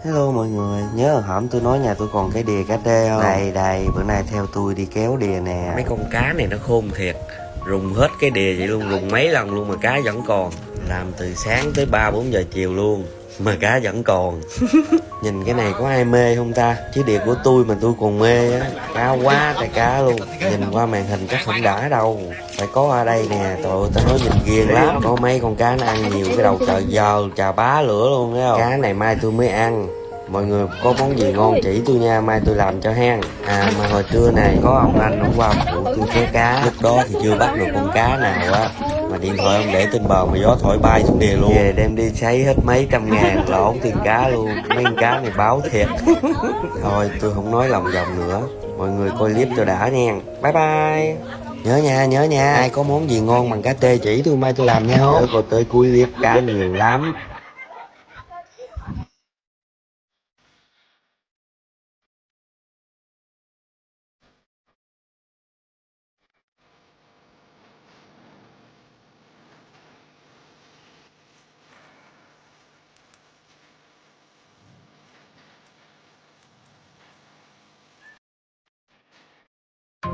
Hello mọi người, nhớ hồi hổm tôi nói nhà tôi còn cái đìa cá trê không? Đây, bữa nay theo tôi đi kéo đìa nè. Mấy con cá này nó khôn thiệt, rùng hết cái đìa vậy luôn, rùng mấy lần luôn mà cá vẫn còn. Làm từ sáng tới 3-4 giờ chiều luôn mà cá vẫn còn. Nhìn cái này có ai mê không ta? Chứ đìa của tôi mà tôi còn mê á, cá quá trời cá luôn. Nhìn qua màn hình chắc không đã đâu, phải có ở đây nè. Trời ơi, tao nói nhìn ghiền lắm. Có mấy con cá nó ăn nhiều cái đầu trời giờ chà bá lửa luôn thấy không? Cá này mai tôi mới ăn. Mọi người có món gì ngon chỉ tôi nha, mai tôi làm cho hen. À mà hồi trưa này có ông anh ông qua phụ tôi kéo cá, lúc đó thì chưa bắt được con cá nào á, mà điện thoại ông để trên bờ mà gió thổi bay xuống đìa luôn. Về đem đi sấy hết mấy trăm ngàn, lỗ tiền cá luôn. Mấy con cá này báo thiệt. Thôi tôi không nói lòng vòng nữa, mọi người coi clip cho đã nha. Bye bye. Nhớ nha, ai có món gì ngon bằng cá tê chỉ tôi mai tôi làm nha. Nhớ coi tới cuối clip, cá nhiều lắm.